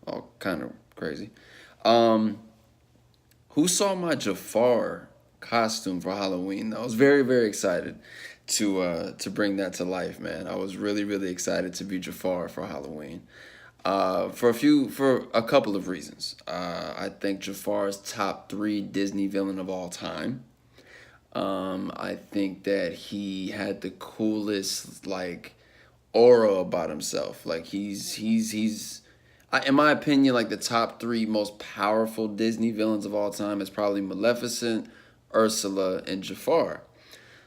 all kind of crazy. Um, who saw my Jafar costume for Halloween? I was very very excited to bring that to life, man. I was really really excited to be Jafar for Halloween. For a couple of reasons. I think Jafar's top three Disney villain of all time. I think that he had the coolest like aura about himself. Like in my opinion, like the top three most powerful Disney villains of all time is probably Maleficent, Ursula, and Jafar.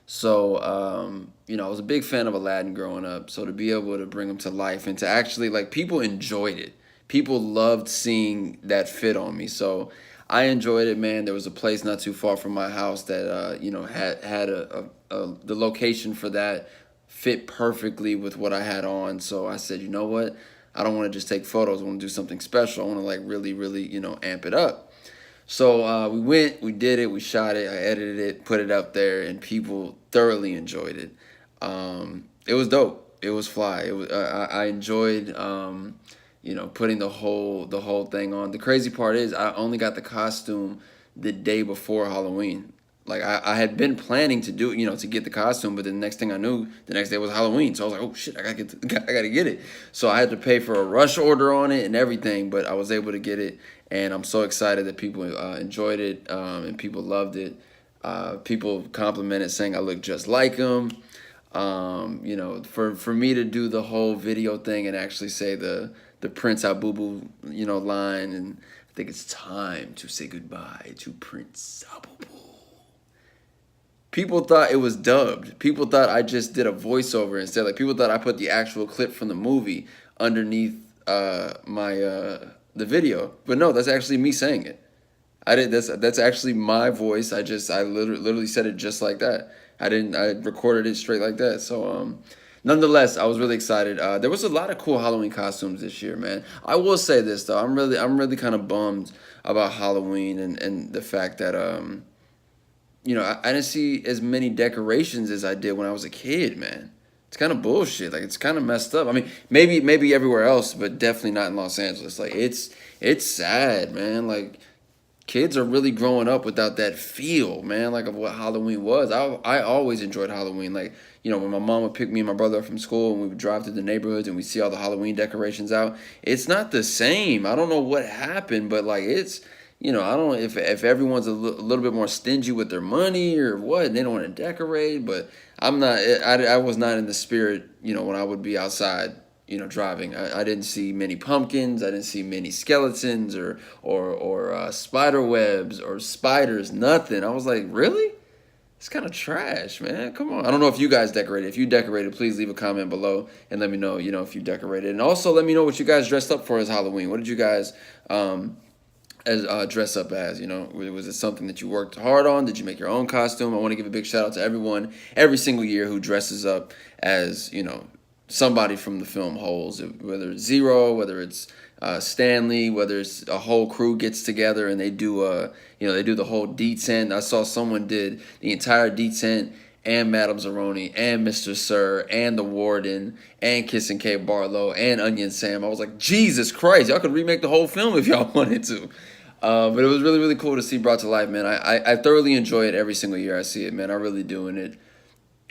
So, I was a big fan of Aladdin growing up. So to be able to bring him to life and to actually like people enjoyed it. People loved seeing that fit on me. So I enjoyed it, man. There was a place not too far from my house that had the location for that fit perfectly with what I had on. So I said, you know what? I don't want to just take photos. I want to do something special. I want to like really, really, amp it up. So we went, we did it, we shot it, I edited it, put it up there, and people thoroughly enjoyed it. It was dope. It was fly. I enjoyed putting the whole thing on. The crazy part is I only got the costume the day before Halloween. Like I had been planning to do to get the costume, but the next thing I knew, the next day was Halloween. So I was like, oh shit, I gotta get it. So I had to pay for a rush order on it and everything, but I was able to get it, and I'm so excited that people enjoyed it, and people loved it. People complimented saying I look just like him. For me to do the whole video thing and actually say the Prince Abubu line, and I think it's time to say goodbye to Prince Abubu. People thought it was dubbed. People thought I just did a voiceover instead. Like people thought I put the actual clip from the movie underneath my the video, but no, that's actually me saying it. I did that's actually my voice. I literally said it just like that. I recorded it straight like that. So nonetheless, I was really excited. There was a lot of cool Halloween costumes this year, man. I will say this though, I'm really kind of bummed about Halloween and the fact that I didn't see as many decorations as I did when I was a kid, man. It's kind of bullshit. Like it's kind of messed up. I mean, maybe everywhere else, but definitely not in Los Angeles. Like it's sad, man. Like kids are really growing up without that feel, man, like of what Halloween was. I always enjoyed Halloween. Like, when my mom would pick me and my brother up from school and we would drive through the neighborhoods and we see all the Halloween decorations out. It's not the same. I don't know what happened, but like I don't know if everyone's a little bit more stingy with their money or what, and they don't want to decorate, but I'm not, I was not in the spirit, when I would be outside driving. I didn't see many pumpkins. I didn't see many skeletons or spider webs or spiders. Nothing. I was like, really? It's kind of trash, man. Come on. I don't know if you guys decorated. If you decorated, please leave a comment below and let me know. If you decorated, and also let me know what you guys dressed up for as Halloween. What did you guys as dress up as? Was it something that you worked hard on? Did you make your own costume? I want to give a big shout out to everyone every single year who dresses up as somebody from the film Holes, whether it's Zero, whether it's Stanley, whether it's a whole crew gets together and they do they do the whole detent. I saw someone did the entire detent and Madame Zeroni and Mr. Sir and the Warden and Kissing Kate Barlow and Onion Sam. I was like, Jesus Christ, y'all could remake the whole film if y'all wanted to. But it was really, really cool to see brought to life, man. I thoroughly enjoy it every single year I see it, man. I really do. And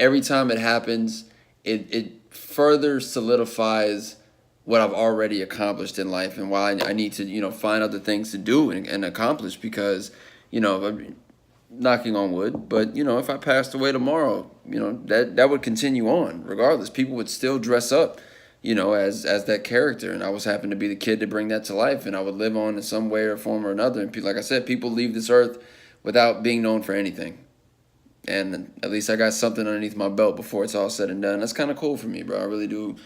every time it happens, it further solidifies what I've already accomplished in life and why I need to, find other things to do and accomplish because, knocking on wood, but if I passed away tomorrow, that would continue on regardless. People would still dress up, as that character, and I was happened to be the kid to bring that to life, and I would live on in some way or form or another. And like I said, people leave this earth without being known for anything, and at least I got something underneath my belt before it's all said and done. That's kind of cool for me, bro. I really do.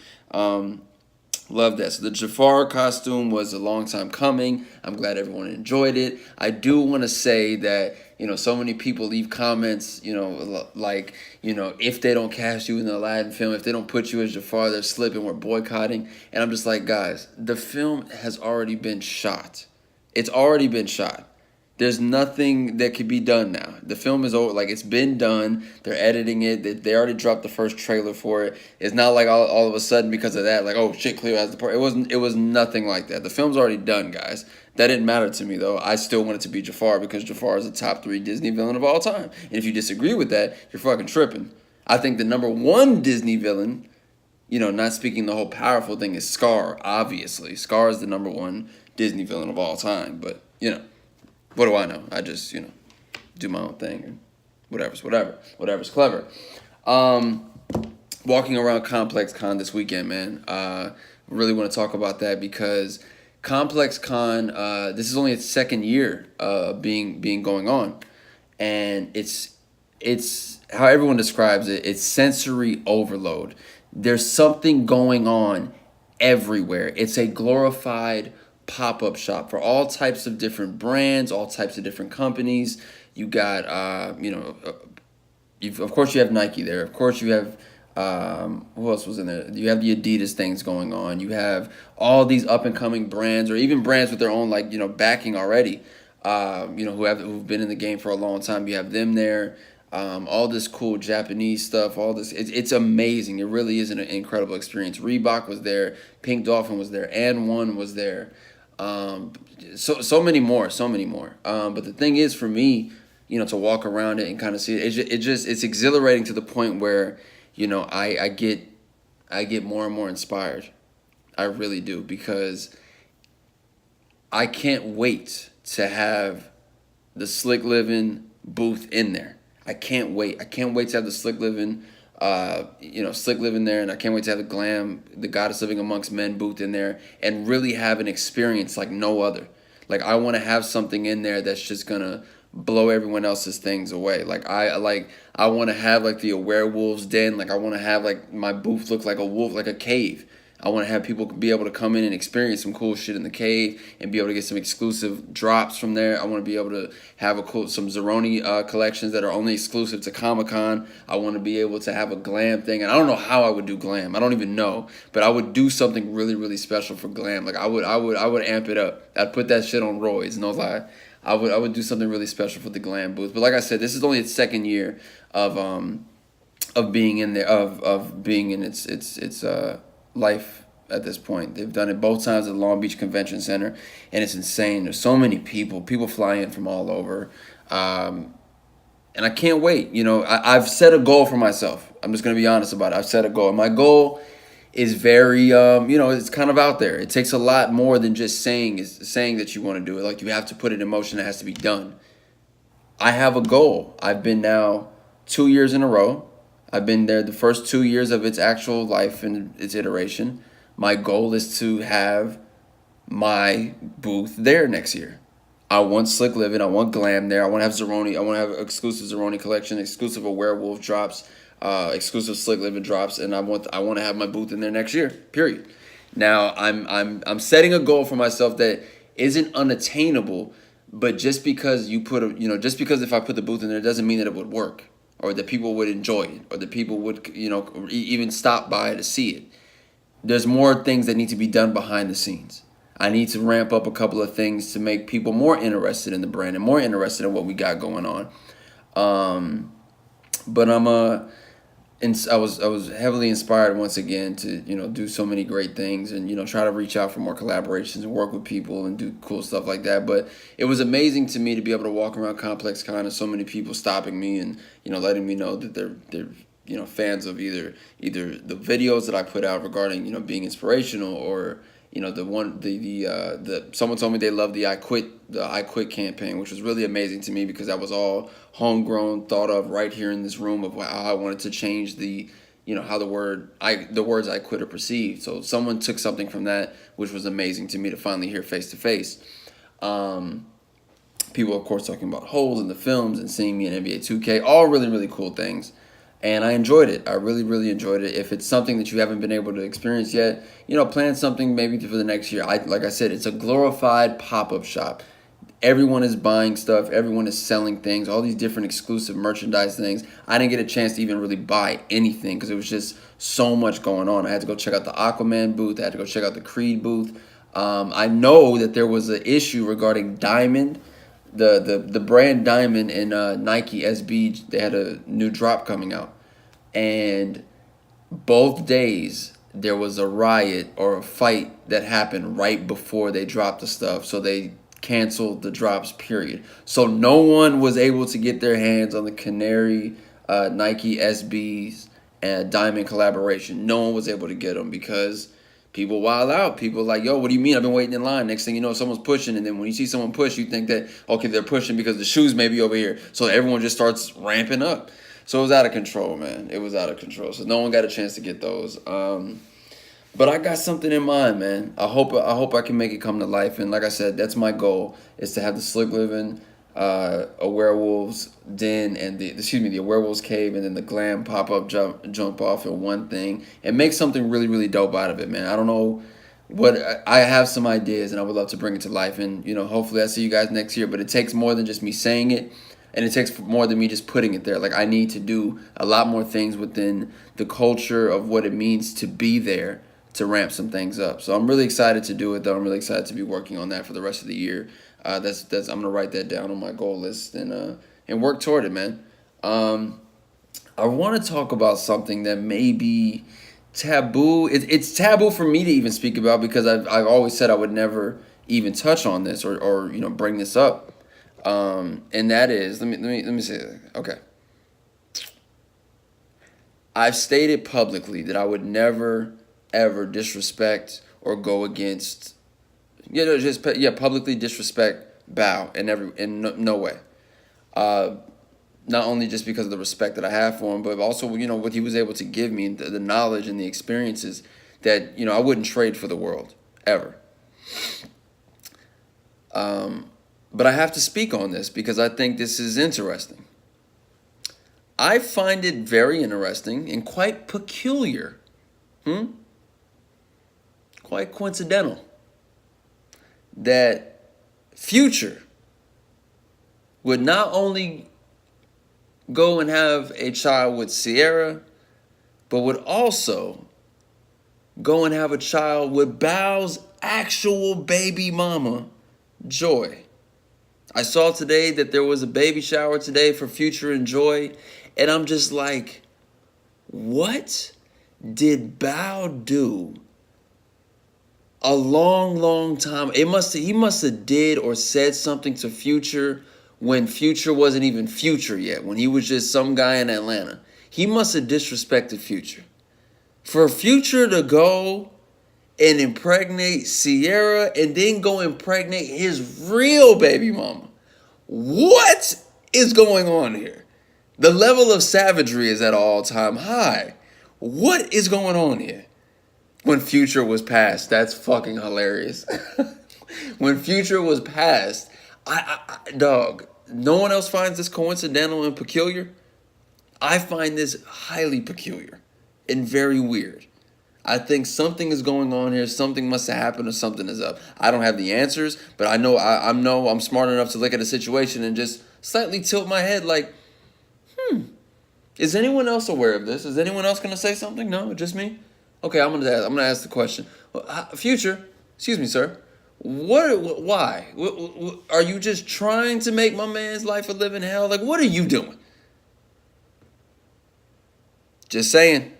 Love that. So the Jafar costume was a long time coming. I'm glad everyone enjoyed it. I do want to say that, so many people leave comments, like, if they don't cast you in the Aladdin film, if they don't put you as Jafar, they're slipping, we're boycotting. And I'm just like, guys, the film has already been shot. It's already been shot. There's nothing that could be done now. The film is over. Like, it's been done. They're editing it. They already dropped the first trailer for it. It's not like all of a sudden because of that, like, oh shit, Cleo has the part. It wasn't. It was nothing like that. The film's already done, guys. That didn't matter to me though. I still wanted to be Jafar because Jafar is a top 3 Disney villain of all time. And if you disagree with that, you're fucking tripping. I think the number 1 Disney villain, not speaking the whole powerful thing, is Scar. Obviously, Scar is the number 1 Disney villain of all time. But what do I know? I just, do my own thing. And whatever's whatever. Whatever's clever. Walking around Complex Con this weekend, man. Really want to talk about that because Complex Con, this is only its second year being going on. And it's how everyone describes it, it's sensory overload. There's something going on everywhere. It's a glorified pop-up shop for all types of different brands, all types of different companies. You got of course you have Nike there. Of course you have who else was in there? You have the Adidas things going on. You have all these up and coming brands, or even brands with their own backing already. Who've been in the game for a long time. You have them there. All this cool Japanese stuff, all this, it's amazing. It really is an incredible experience. Reebok was there, Pink Dolphin was there, and One was there. So many more. But the thing is, for me, to walk around it and kind of see it, it's exhilarating to the point where, I get more and more inspired. I really do, because I can't wait to have the Slick Living booth in there. I can't wait. I can't wait to have the Slick Living, Slick Living there, and I can't wait to have the Glam, the Goddess Living Amongst Men booth in there, and really have an experience like no other. Like, I want to have something in there that's just gonna blow everyone else's things away. I want to have the werewolves den. Like, I want to have my booth look like a wolf, like a cave. I want to have people be able to come in and experience some cool shit in the cave and be able to get some exclusive drops from there. I want to be able to have some Zeroni collections that are only exclusive to Comic-Con. I want to be able to have a glam thing. And I don't know how I would do glam. I don't even know. But I would do something really, really special for glam. I would amp it up. I'd put that shit on roids, no lie. I would do something really special for the glam booth. But like I said, this is only its second year of being in there, of being in its life at this point. They've done it both times at the Long Beach Convention Center, and it's insane. There's so many people fly in from all over, and I can't wait. I've set a goal for myself. I'm just gonna be honest about it. I've set a goal, and my goal is very it's kind of out there. It takes a lot more than just saying that you want to do it. Like, you have to put it in motion. It has to be done. I have a goal. I've been now 2 years in a row. I've been there the first 2 years of its actual life and its iteration. My goal is to have my booth there next year. I want Slick Living. I want Glam there. I want to have Zeroni. I want to have exclusive Zeroni collection, exclusive of Werewolf drops, exclusive Slick Living drops, and I want to have my booth in there next year. Period. Now I'm setting a goal for myself that isn't unattainable, but just because just because if I put the booth in there, doesn't mean that it would work, or that people would enjoy it, or that people would, even stop by to see it. There's more things that need to be done behind the scenes. I need to ramp up a couple of things to make people more interested in the brand and more interested in what we got going on. But I was heavily inspired once again to do so many great things and try to reach out for more collaborations and work with people and do cool stuff like that. But it was amazing to me to be able to walk around Complex Con and so many people stopping me and letting me know that they're fans of either the videos that I put out regarding being inspirational, or someone told me they loved the I Quit campaign, which was really amazing to me because that was all homegrown, thought of right here in this room of how I wanted to change how the words I quit are perceived. So someone took something from that, which was amazing to me to finally hear face to face. People, of course, talking about holes in the films and seeing me in NBA 2K, all really, really cool things. And I enjoyed it. I really, really enjoyed it. If it's something that you haven't been able to experience yet, plan something maybe for the next year. Like I said, it's a glorified pop-up shop. Everyone is buying stuff. Everyone is selling things. All these different exclusive merchandise things. I didn't get a chance to even really buy anything because it was just so much going on. I had to go check out the Aquaman booth. I had to go check out the Creed booth. I know that there was an issue regarding Diamond. the brand Diamond and Nike SB, they had a new drop coming out, and both days there was a riot or a fight that happened right before they dropped the stuff, so they canceled the drops, period. So no one was able to get their hands on the Canary Nike SBs and Diamond collaboration. No one was able to get them because people wild out. People like, yo, what do you mean? I've been waiting in line. Next thing you know, someone's pushing, and then when you see someone push, you think that, okay, they're pushing because the shoes may be over here. So everyone just starts ramping up. So it was out of control, man. It was out of control. So no one got a chance to get those. But I got something in mind, man. I hope I can make it come to life. And like I said, that's my goal, is to have the Slick Living, a werewolf's den, and the werewolf's cave, and then the glam pop-up jump off in one thing, and make something really, really dope out of it, man. I don't know what, I have some ideas, and I would love to bring it to life. And hopefully I see you guys next year. But it takes more than just me saying it. And it takes more than me just putting it there. Like, I need to do a lot more things within the culture of what it means to be there to ramp some things up. So I'm really excited to do it, though. I'm really excited to be working on that for the rest of the year. That's I'm gonna write that down on my goal list and work toward it, man. I want to talk about something that may be taboo. It's taboo for me to even speak about because I've always said I would never even touch on this or bring this up. And that is, let me say that. Okay. I've stated publicly that I would never ever disrespect or go against, publicly disrespect Bow in no way. Not only just because of the respect that I have for him, but also what he was able to give me, the knowledge and the experiences that I wouldn't trade for the world ever. But I have to speak on this because I think this is interesting. I find it very interesting and quite peculiar, quite coincidental, that Future would not only go and have a child with Ciara, but would also go and have a child with Bow's actual baby mama, Joy. I saw today that there was a baby shower today for Future and Joy, and I'm just like, what did Bow do a long time? He must have did or said something to Future when Future wasn't even Future yet, when he was just some guy in Atlanta. He must have disrespected Future. For Future to go and impregnate Ciara and then go impregnate his real baby mama. What is going on here? The level of savagery is at an all-time high. What is going on here? When Future was passed, that's fucking hilarious. When Future was passed, dog, no one else finds this coincidental and peculiar? I find this highly peculiar and very weird. I think something is going on here. Something must have happened or something is up. I don't have the answers, but I know I'm smart enough to look at a situation and just slightly tilt my head like, is anyone else aware of this? Is anyone else going to say something? No, just me? Okay, I'm gonna ask the question. Future, excuse me, sir. Why? Are you just trying to make my man's life a living hell? Like, what are you doing? Just saying.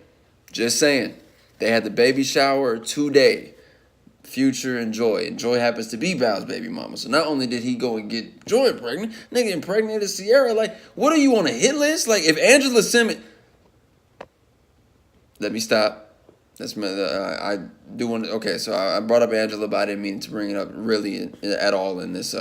They had the baby shower today. Future and Joy. And Joy happens to be Bow's baby mama. So not only did he go and get Joy pregnant, nigga impregnated Ciara. Like, what are you on a hit list? Like, if Angela Simmons... Let me stop. That's my, I do want to... Okay, so I brought up Angela, but I didn't mean to bring it up really at all in this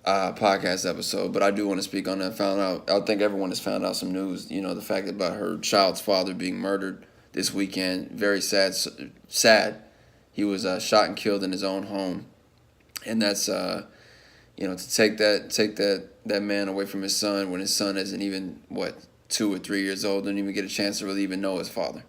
podcast episode. But I do want to speak on that. I think everyone has found out some news. The fact about her child's father being murdered this weekend. Very sad. He was shot and killed in his own home, and that's to take that man away from his son when his son isn't even 2 or 3 years old, didn't even get a chance to really even know his father.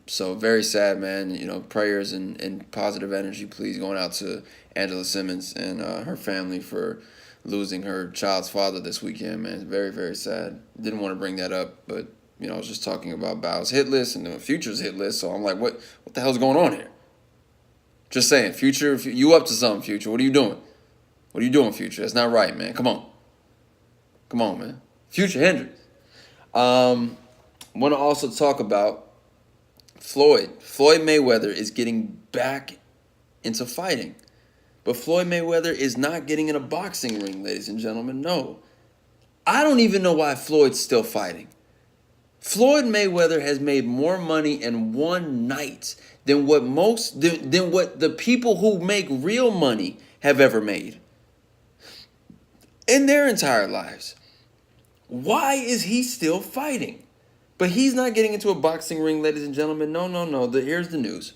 So very sad, man. Prayers and positive energy, please, going out to Angela Simmons and her family for losing her child's father this weekend, man. Very, very sad. Didn't want to bring that up, but I was just talking about Bow's hit list and the Future's hit list, so I'm like, what the hell's going on here? Just saying, Future, you up to something, Future? What are you doing? What are you doing, Future? That's not right, man. Come on. Come on, man. Future Hendrix. Want to also talk about Floyd. Floyd Mayweather is getting back into fighting. But Floyd Mayweather is not getting in a boxing ring, ladies and gentlemen. No. I don't even know why Floyd's still fighting. Floyd Mayweather has made more money in one night than what the people who make real money have ever made in their entire lives. Why is he still fighting? But he's not getting into a boxing ring, ladies and gentlemen. No. Here's the news.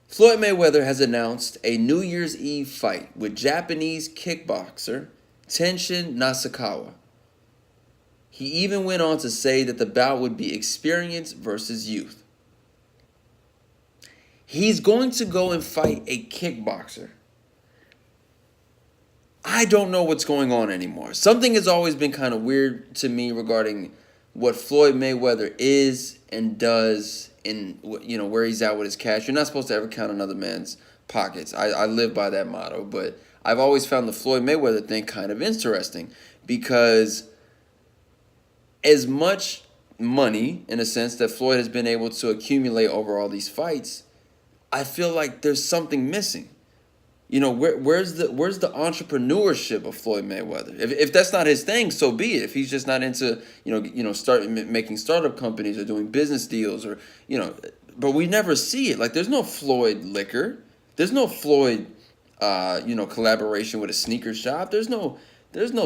Floyd Mayweather has announced a New Year's Eve fight with Japanese kickboxer Tenshin Nasukawa. He even went on to say that the bout would be experience versus youth. He's going to go and fight a kickboxer. I don't know what's going on anymore. Something has always been kind of weird to me regarding what Floyd Mayweather is and does in, where he's at with his cash. You're not supposed to ever count another man's pockets. I live by that motto, but I've always found the Floyd Mayweather thing kind of interesting because as much money, in a sense, that Floyd has been able to accumulate over all these fights, I feel like there's something missing. Where's the entrepreneurship of Floyd Mayweather? If that's not his thing, so be it. If he's just not into making startup companies or doing business deals but we never see it. Like there's no Floyd liquor, there's no Floyd collaboration with a sneaker shop. There's no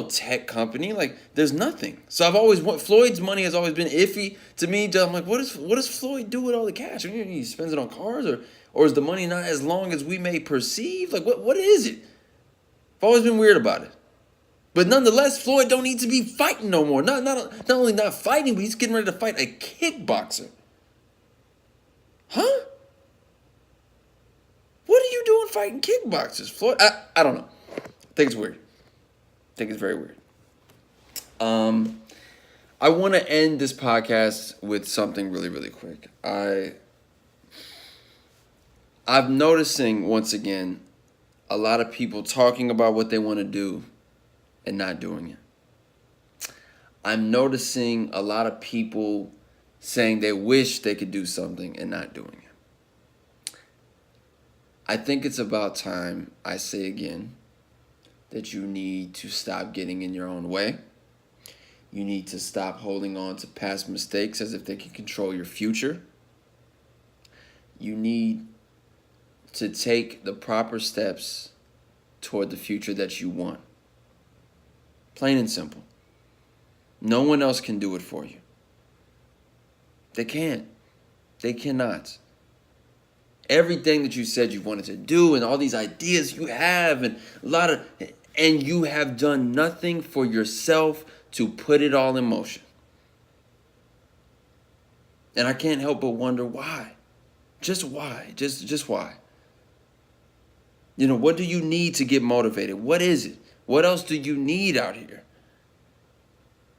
tech company. Like there's nothing. So Floyd's money has always been iffy to me. I'm like, what does Floyd do with all the cash? He spends it on cars or is the money not as long as we may perceive? Like, what is it? I've always been weird about it. But nonetheless, Floyd don't need to be fighting no more. Not only not fighting, but he's getting ready to fight a kickboxer. Huh? What are you doing fighting kickboxers, Floyd? I don't know. I think it's weird. I think it's very weird. I want to end this podcast with something really, really quick. I'm noticing, once again, a lot of people talking about what they want to do and not doing it. I'm noticing a lot of people saying they wish they could do something and not doing it. I think it's about time, I say again, that you need to stop getting in your own way. You need to stop holding on to past mistakes as if they can control your future. You need to take the proper steps toward the future that you want. Plain and simple. No one else can do it for you. They can't. They cannot. Everything that you said you wanted to do and all these ideas you have and you have done nothing for yourself to put it all in motion. And I can't help but wonder why. Just why? Just why? What do you need to get motivated? What is it? What else do you need out here?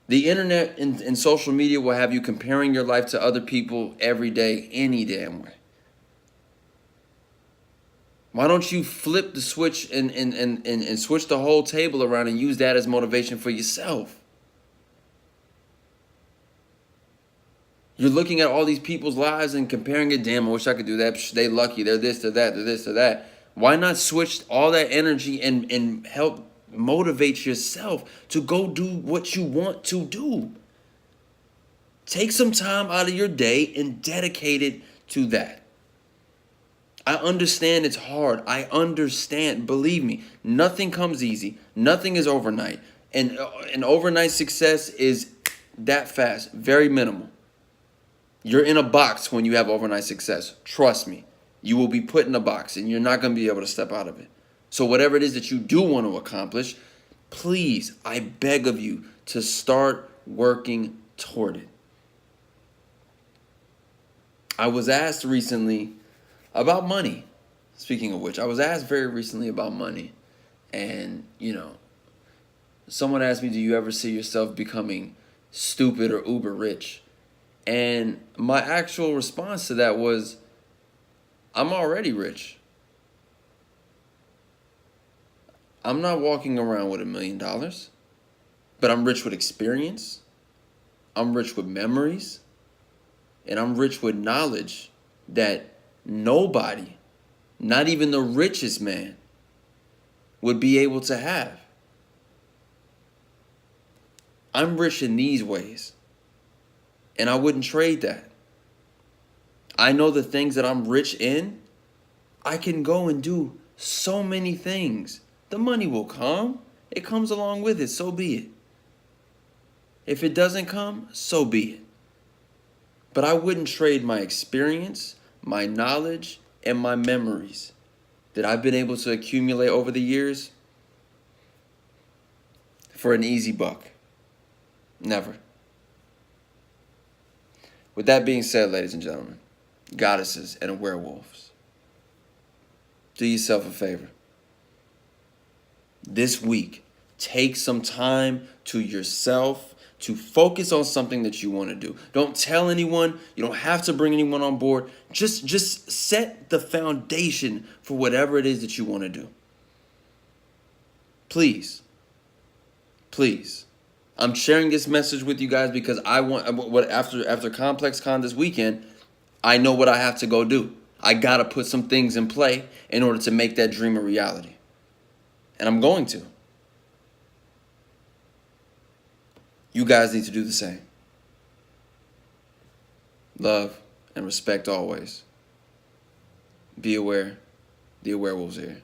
The internet and social media will have you comparing your life to other people every day, any damn way. Why don't you flip the switch and switch the whole table around and use that as motivation for yourself? You're looking at all these people's lives and comparing it. Damn, I wish I could do that. They lucky. They're this, they're that, they're this, they're that. Why not switch all that energy and help motivate yourself to go do what you want to do? Take some time out of your day and dedicate it to that. I understand it's hard. I understand. Believe me, nothing comes easy. Nothing is overnight. And an overnight success is that fast, very minimal. You're in a box when you have overnight success. Trust me. You will be put in a box and you're not going to be able to step out of it. So whatever it is that you do want to accomplish, please, I beg of you to start working toward it. I was asked recently about money. Speaking of which, I was asked very recently about money. And, someone asked me, do you ever see yourself becoming stupid or uber rich? And my actual response to that was, I'm already rich. I'm not walking around with $1 million, but I'm rich with experience. I'm rich with memories. And I'm rich with knowledge that nobody, not even the richest man, would be able to have. I'm rich in these ways, and I wouldn't trade that. I know the things that I'm rich in, I can go and do so many things. The money will come. It comes along with it, so be it. If it doesn't come, so be it. But I wouldn't trade my experience, my knowledge, and my memories that I've been able to accumulate over the years for an easy buck. Never. With that being said, ladies and gentlemen, goddesses and werewolves, do yourself a favor. This week, take some time to yourself to focus on something that you want to do. Don't tell anyone. You don't have to bring anyone on board. Just set the foundation for whatever it is that you want to do. Please. Please. I'm sharing this message with you guys because I want after Complex Con this weekend, I know what I have to go do. I got to put some things in play in order to make that dream a reality. And I'm going to. You guys need to do the same. Love and respect always. Be aware. The werewolves here.